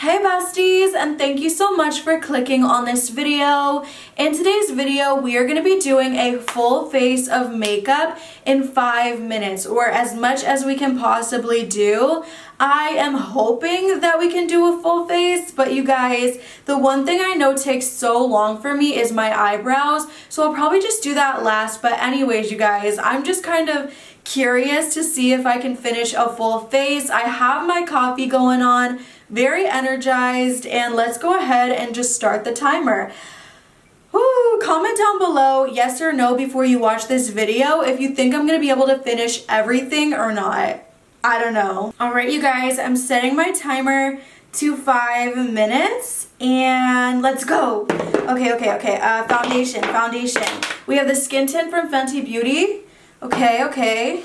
Hey besties, and thank you so much for clicking on this video. In today's video, we are going to be doing a full face of makeup in 5 minutes, or as much as we can possibly do. I am hoping that we can do a full face, but you guys, the one thing I know takes so long for me is my eyebrows, so I'll probably just do that last. But anyways, you guys, I'm just kind of curious to see if I can finish a full face. I have my coffee going on, very energized, and let's go ahead and just start the timer. Ooh, comment down below yes or no before you watch this video if you think I'm gonna be able to finish everything or not. I don't know. Alright you guys, I'm setting my timer to 5 minutes and let's go. Okay. Foundation. We have the skin tint from Fenty Beauty. Okay.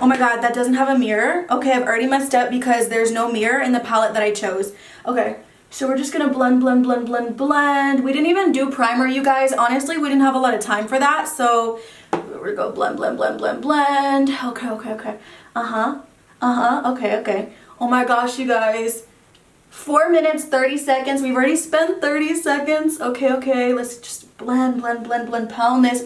Oh my god, that doesn't have a mirror. Okay, I've already messed up because there's no mirror in the palette that I chose. Okay, so we're just gonna blend. We didn't even do primer, you guys. Honestly, we didn't have a lot of time for that, so we're gonna go blend. Okay. Okay. Oh my gosh, you guys. 4 minutes, 30 seconds. We've already spent 30 seconds. Okay. Let's just blend. Pound this.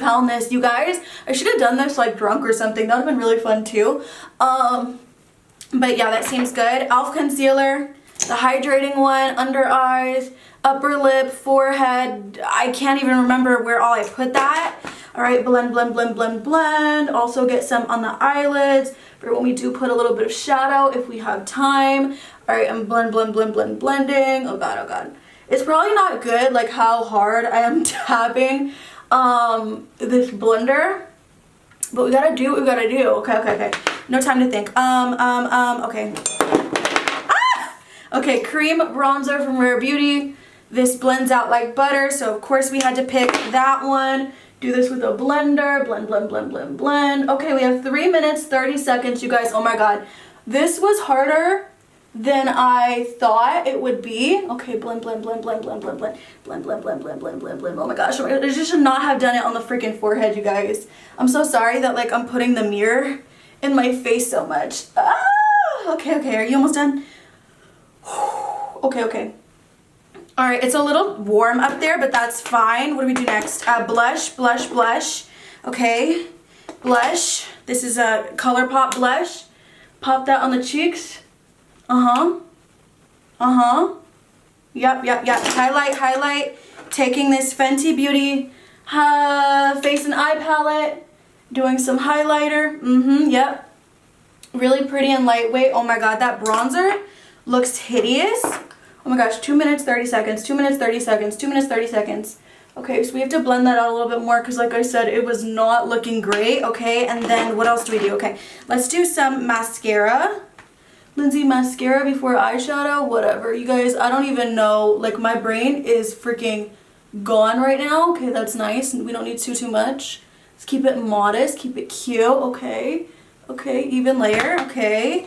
You guys, I should have done this like drunk or something. That would have been really fun too. But yeah, that seems good. e.l.f. concealer, the hydrating one, under eyes, upper lip, forehead. I can't even remember where all I put that. All right, blend. Also get some on the eyelids for when we do put a little bit of shadow if we have time. All right, I'm blending. Oh god. It's probably not good like how hard I am tapping this blender, but we gotta do what we gotta do. Okay. No time to think. Okay. Okay, cream bronzer from Rare Beauty. This blends out like butter, so of course we had to pick that one. Do this with a blender. Blend. Okay, we have 3 minutes, 30 seconds, you guys. Oh my god. This was harder than I thought it would be. Okay, blend. Oh my gosh, I just should not have done it on the freaking forehead, you guys. I'm so sorry that like I'm putting the mirror in my face so much. Okay, are you almost done? Okay. All right, it's a little warm up there, but that's fine. What do we do next? Blush. Okay, blush. This is a ColourPop blush. Pop that on the cheeks. Yep. Highlight. Taking this Fenty Beauty face and eye palette. Doing some highlighter. Yep. Really pretty and lightweight. Oh my god, that bronzer looks hideous. Oh my gosh, 2 minutes, 30 seconds. 2 minutes, 30 seconds. Okay, so we have to blend that out a little bit more because like I said, it was not looking great. Okay, and then what else do we do? Okay, let's do some mascara. Lindsay mascara before eyeshadow, whatever. You guys, I don't even know. Like my brain is freaking gone right now. Okay, that's nice. We don't need too much. Let's keep it modest, keep it cute. Okay, even layer. Okay.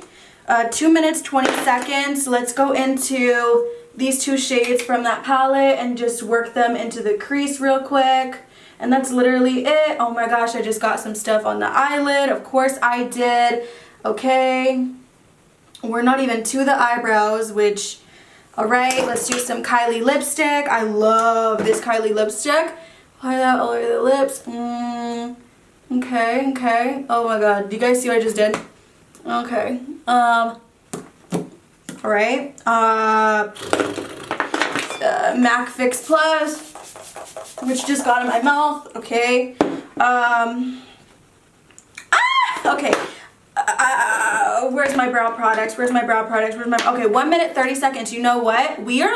2 minutes, 20 seconds. Let's go into these two shades from that palette and just work them into the crease real quick. And that's literally it. Oh my gosh, I just got some stuff on the eyelid. Of course I did. Okay. We're not even to the eyebrows, which, all right, let's do some Kylie lipstick. I love this Kylie lipstick. Apply that all over the lips. Okay. Oh my god, do you guys see what I just did? Okay. All right. MAC Fix Plus, which just got in my mouth. Okay. Okay. Where's my brow products? Okay, 1 minute, 30 seconds. You know what? We are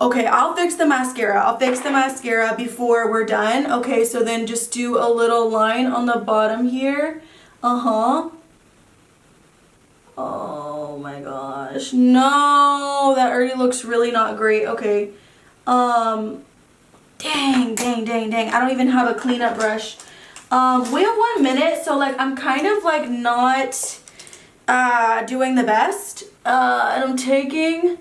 okay, I'll fix the mascara before we're done. Okay, so then just do a little line on the bottom here. Oh my gosh. No, that already looks really not great. Okay. Dang. I don't even have a cleanup brush. We have 1 minute, so like I'm kind of like not doing the best. And I'm taking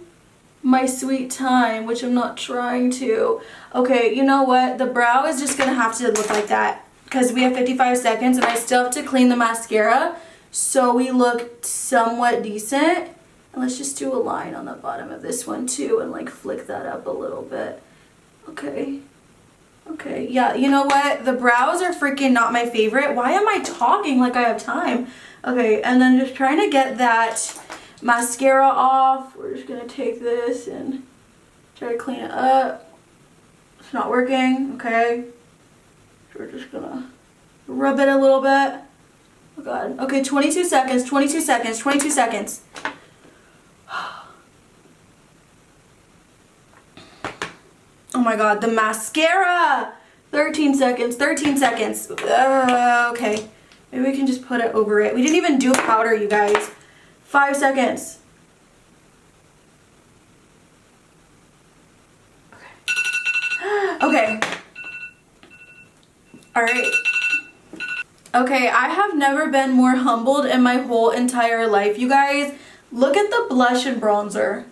my sweet time, which I'm not trying to. Okay, you know what? The brow is just gonna have to look like that because we have 55 seconds and I still have to clean the mascara so we look somewhat decent. And let's just do a line on the bottom of this one too and like flick that up a little bit. Okay. Okay, yeah, you know what? The brows are freaking not my favorite. Why am I talking like I have time? Okay, and then just trying to get that mascara off. We're just gonna take this and try to clean it up. It's not working, okay. So we're just gonna rub it a little bit. Oh god. Okay, 22 seconds, 22 seconds, 22 seconds. Oh my god, the mascara! 13 seconds, 13 seconds. Okay. Maybe we can just put it over it. We didn't even do powder, you guys. 5 seconds. Okay. Okay. Alright. Okay, I have never been more humbled in my whole entire life, you guys. Look at the blush and bronzer.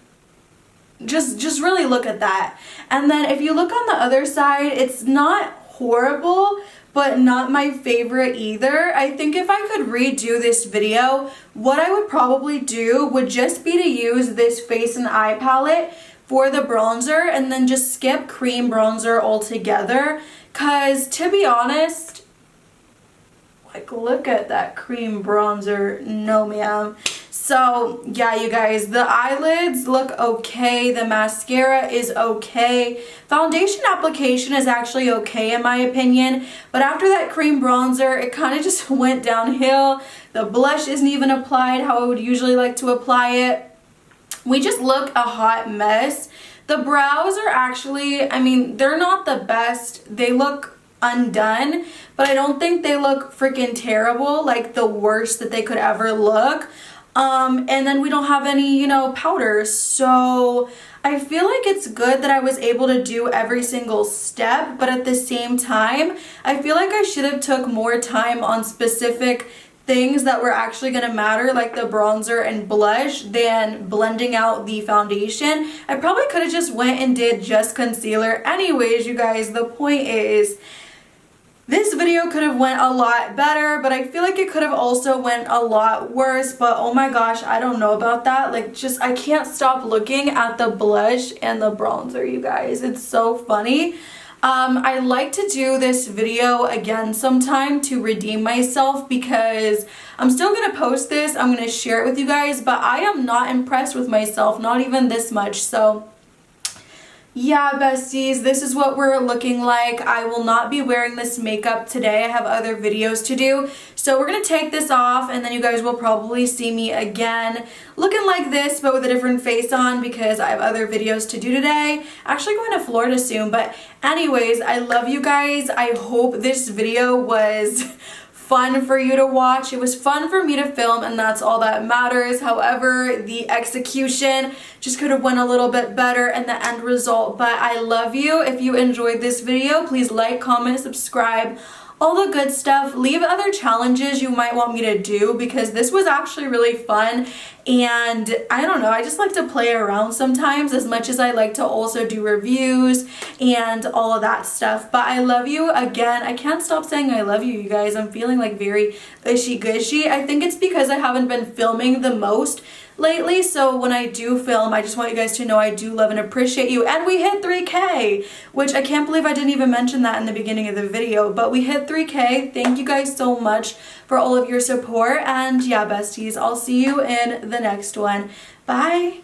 Just really look at that. And then if you look on the other side, it's not horrible, but not my favorite either. I think if I could redo this video, what I would probably do would just be to use this face and eye palette for the bronzer and then just skip cream bronzer altogether. Cause to be honest, like look at that cream bronzer, no ma'am. So yeah, you guys, the eyelids look okay. The mascara is okay. Foundation application is actually okay in my opinion. But after that cream bronzer, it kind of just went downhill. The blush isn't even applied how I would usually like to apply it. We just look a hot mess. The brows are actually, I mean, they're not the best. They look undone, but I don't think they look freaking terrible, like the worst that they could ever look. And then we don't have any, you know, powders. So I feel like it's good that I was able to do every single step, but at the same time, I feel like I should have took more time on specific things that were actually going to matter, like the bronzer and blush, than blending out the foundation. I probably could have just went and did just concealer. Anyways, you guys, the point is, this video could have went a lot better, but I feel like it could have also went a lot worse. But oh my gosh, I don't know about that. Like, just I can't stop looking at the blush and the bronzer, you guys. It's so funny. I like to do this video again sometime to redeem myself because I'm still gonna post this. I'm gonna share it with you guys, but I am not impressed with myself, not even this much. So yeah, besties, this is what we're looking like. I will not be wearing this makeup today. I have other videos to do. So we're going to take this off and then you guys will probably see me again looking like this but with a different face on because I have other videos to do today. Actually going to Florida soon, but anyways, I love you guys. I hope this video was fun for you to watch. It was fun for me to film and that's all that matters. However, the execution just could have went a little bit better and the end result. But I love you. If you enjoyed this video, please like, comment, subscribe, all the good stuff. Leave other challenges you might want me to do because this was actually really fun. And I don't know, I just like to play around sometimes as much as I like to also do reviews and all of that stuff. But I love you again. I can't stop saying I love you, you guys. I'm feeling like very gushy-gushy. I think it's because I haven't been filming the most lately, so when I do film, I just want you guys to know I do love and appreciate you. And we hit 3K, which I can't believe I didn't even mention that in the beginning of the video, but we hit 3K. Thank you guys so much for all of your support, and yeah, besties, I'll see you in the next one. Bye!